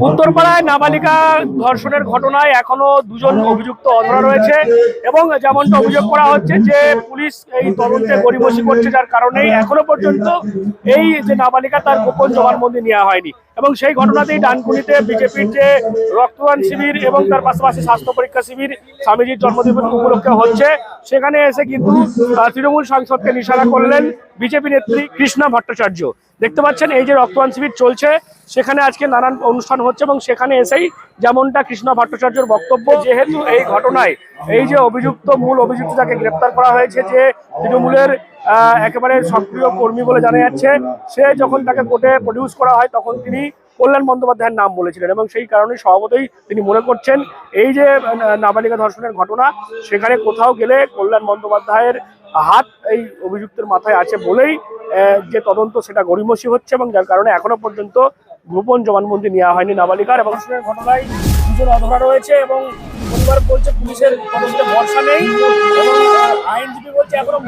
উত্তরপাড়ায় নাবালিকা ধর্ষণের ঘটনায় এখনো দুজন অভিযুক্ত অধরা রয়েছে এবং যেমনটা অভিযোগ করা হচ্ছে যে পুলিশ এই তদন্তে গড়িমসি করছে, যার কারণেই এখনো পর্যন্ত এই যে নাবালিকা তার গোপন জবানবন্দি নেওয়া হয়নি। এবং সেই ঘটনাতেই ডানকুনিতে বিজেপির যে রক্তদান শিবির এবং তার পাশাপাশি স্বাস্থ্য পরীক্ষা শিবির স্বামীজির জন্মদিন উপলক্ষে হচ্ছে, সেখানে এসে কিন্তু তৃণমূল সাংসদকে নিশানা করলেন বিজেপি নেত্রী কৃষ্ণা ভট্টাচার্য। দেখতে পাচ্ছেন এই যে রক্তদান শিবির চলছে, সেখানে আজকে নানান অনুষ্ঠান হচ্ছে এবং সেখানে এসেই যেমনটা কৃষ্ণা ভট্টাচার্যর বক্তব্য, যেহেতু এই ঘটনায় এই যে মূল অভিযুক্ত যাকে গ্রেপ্তার করা হয়েছে, যে তৃণমূলের একেবারে সক্রিয় কর্মী বলে জানা যাচ্ছে, সে যখন তাকে কোর্টে প্রডিউস করা হয় তখন তিনি কল্যাণ বন্দ্যোপাধ্যায়ের নাম বলেছিলেন এবং সেই কারণে স্বভাবতই তিনি মনে করছেন এই যে নাবালিকা ধর্ষণের ঘটনা, সেখানে কোথাও গেলে কল্যাণ বন্দ্যোপাধ্যায়ের হাত এই অভিযুক্তের মাথায় আছে বলেই যে তদন্ত সেটা গড়িমসি হচ্ছে এবং যার কারণে এখনো পর্যন্ত গোপন জবানবন্দি নেওয়া হয়নি নাবালিকার। এবং ঘটনায় দুজন অধরা রয়েছে এবং পরিবার বলছে পুলিশের তদন্তে ভরসা নেই এবং আইনজীবী বলছে এখনো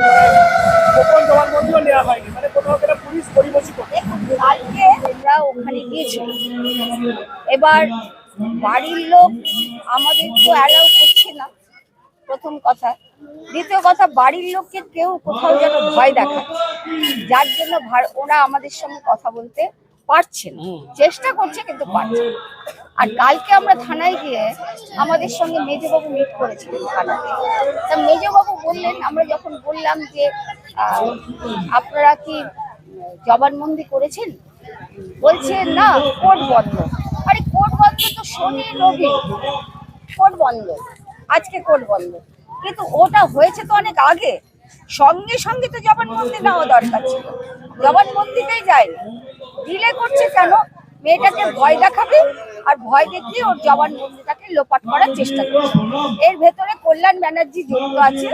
গোপন জবানবন্দিও নেওয়া হয়নি, মানে কোথাও গেলে পুলিশ গড়িমসি করছে। কালকে আমরা ওখানে গিয়েছিলাম, এবার বাড়ির লোক আমাদের তো অ্যালাউ করছে না, প্রথম কথা। দ্বিতীয় কথা, বাড়ির লোককে কেউ কোথাও যেন ভয় দেখাচ্ছে, যার জন্য ওরা আমাদের সঙ্গে কথা বলতে পারছে না, চেষ্টা করছে কিন্তু পারছে না। আর কালকে আমরা থানায় গিয়ে আমাদের সঙ্গে মেজবাবু মিট করেছিলেন থানাতে। তা মেজবাবু বললেন, আমরা যখন বললাম যে আপনারা কি জবানবন্দি করেছেন, বলছে না কোর্ট বন্ধ। আরে কোর্ট বন্ধ তো শনি রবি, কোর্ট বন্ধ, আজকে কোর্ট বন্ধ, কিন্তু ওটা হয়েছে তো অনেক আগে, সঙ্গে সঙ্গে তো জবানবন্দি নেওয়া দরকার ছিল, জবানবন্দিতেই যায়নি, ডিলে করছে কেন? মেয়েটাকে ভয় দেখাবে আর ভয় দেখিয়ে ওর জবানবন্দিটাকে লোপাট করার চেষ্টা করছে। এর ভেতরে কল্যাণ ব্যানার্জি জড়িত আছে,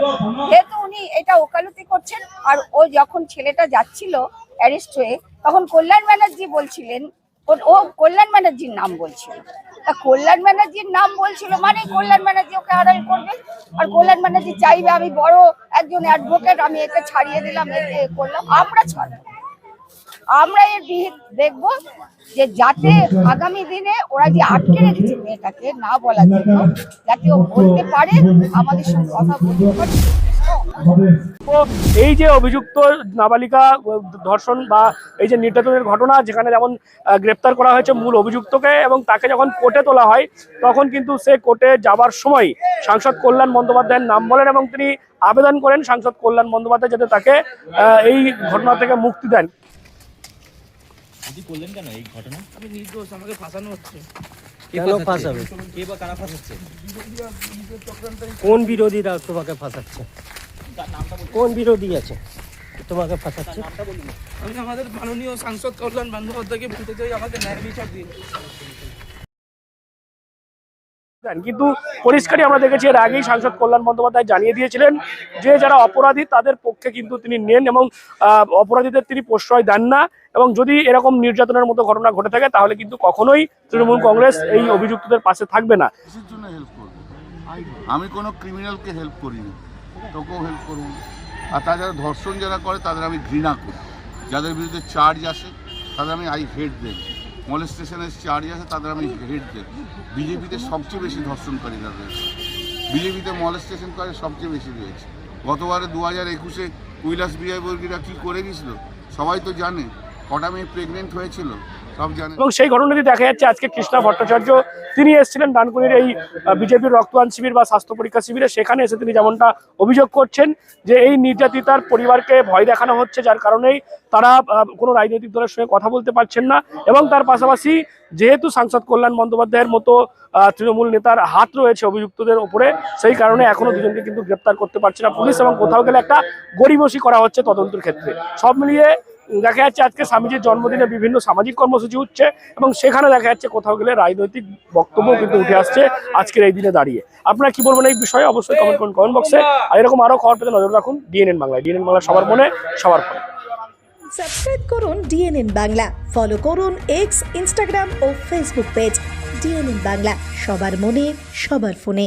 যেহেতু উনি এটা ওকালতি করছেন। আর ও যখন ছেলেটা যাচ্ছিল অ্যারেস্ট হয়ে, তখন কল্যাণ ব্যানার্জি বলছিলেন, ও কল্যাণ ব্যানার্জির নাম বলছিল। তা কল্যাণ ব্যানার্জির নাম বলছিল মানে কল্যাণ ব্যানার্জি ওকে আড়াল করবে, আর কল্যাণ ব্যানার্জি চাইবে আমি বড় একজন অ্যাডভোকেট, আমি একে ছাড়িয়ে দিলাম, একে করলাম। আমরা ছাড়বো, আমরা এর বিহিত দেখব যে যাতে আগামী দিনে ওরা যে আটকে রেখেছে মেয়েটাকে না বলার জন্য, যাতে ও বলতে পারে, আমাদের সঙ্গে কথা বলতে পারে। এই যে অভিযুক্ত নাবালিকা ধর্ষণ বা এই যে নির্যাতনের ঘটনা, যেখানে যেমন গ্রেপ্তার করা হয়েছে মূল অভিযুক্তকে এবং তাকে যখন কোর্টে তোলা হয়, তখন কিন্তু সে কোর্টে যাবার সময় সাংসদ কল্যাণ বন্দ্যোপাধ্যায়ের নাম বলেন এবং তিনি আবেদন করেন সাংসদ কল্যাণ বন্দ্যোপাধ্যায় যাতে তাকে এই ঘটনা থেকে মুক্তি দেন। করলেন কেন এই ঘটনা? আমি নির্দোষ, আমাকে ফাঁসানো হচ্ছে। কেন ফাঁসাবে? কে বা কারা ফাঁসাচ্ছে? কোন বিরোধীরা তোমাকে ফাঁসাচ্ছে? কোন বিরোধী আছে তোমাকে ফাঁসাচ্ছে? আমি আমাদের মাননীয় সাংসদ কল্যাণ বন্দ্যোপাধ্যায়কে বলতে চাই, আমাকে ন্যায় বিচার দিন। কিন্তু পরিষ্কারই আমরা দেখেছি এর আগেই সাংসদ কল্যাণ বন্দ্যোপাধ্যায় জানিয়ে দিয়েছিলেন যে যারা অপরাধী তাদের পক্ষে কিন্তু তিনি নেন এবং অপরাধীদের তিনি প্রশ্রয় দেন না। এবং যদি এরকম নির্যাতনের মতো ঘটনা ঘটে থাকে তাহলে কিন্তু কখনোই তৃণমূল কংগ্রেস এই অভিযুক্তদের পাশে থাকবে না। আমি কোনো ক্রিমিনালকে হেল্প করিনি, তোকেও হেল্প করবো। আর তাছাড়া ধর্ষণ যারা করে তাদের আমি ঘৃণা করি, যাদের বিরুদ্ধে চার্জ আসে তাদের আমি হেড দেই, মলেস্টেশনের চার্জ আছে তাদের আমি হেড দেই। বিজেপিতে সবচেয়ে বেশি ধর্ষণকারীরা রয়েছে, বিজেপিতে মলেস্টেশন করে সবচেয়ে বেশি রয়েছে। গতবারে 2021-এ কৈলাস বিজয়বর্গীরা কী করে গেছিল সবাই তো জানে, কটা মেয়ে প্রেগনেন্ট হয়েছিল সব জানে। এবং সেই ঘটনাটি দেখা যাচ্ছে আজকে কৃষ্ণা ভট্টাচার্য তিনি এসেছিলেন ডানকুনির এই বিজেপির রক্তদান শিবির বা স্বাস্থ্য পরীক্ষা শিবিরে। সেখানে এসে তিনি যেমনটা অভিযোগ করছেন যে এই নির্যাতিতার পরিবারকে ভয় দেখানো হচ্ছে, যার কারণেই তারা কোনো রাজনৈতিক দলের সঙ্গে কথা বলতে পারছেন না। এবং তার পাশাপাশি যেহেতু সাংসদ কল্যাণ বন্দ্যোপাধ্যায়ের মতো তৃণমূল নেতার হাত রয়েছে অভিযুক্তদের ওপরে, সেই কারণে এখনো দুজনকে কিন্তু গ্রেপ্তার করতে পারছে না পুলিশ এবং কোথাও গেলে একটা গড়িমসি করা হচ্ছে তদন্তের ক্ষেত্রে। সব মিলিয়ে দেখা যাচ্ছে আজকে স্বামীজির জন্মদিনে বিভিন্ন সামাজিক কর্মসূচি হচ্ছে এবং সেখানে দেখা যাচ্ছে কোথাও গেলে রাজনৈতিক বক্তব্য কিন্তু উঠে আসছে আজকের এই দিনে দাঁড়িয়ে। আপনারা কি বলবেন এই বিষয়ে অবশ্যই কমেন্ট করুন কমেন্ট বক্সে। আর এরকম আরো খবর পেতে নজর রাখুন ডিএনএন বাংলায়। ডিএনএন বাংলা সবার মনে সবার ফোনে। সাবস্ক্রাইব করুন ডিএনএন বাংলা, ফলো করুন এক্স, ইনস্টাগ্রাম ও ফেসবুক পেজ ডিএনএন বাংলা, সবার মনে সবার ফোনে।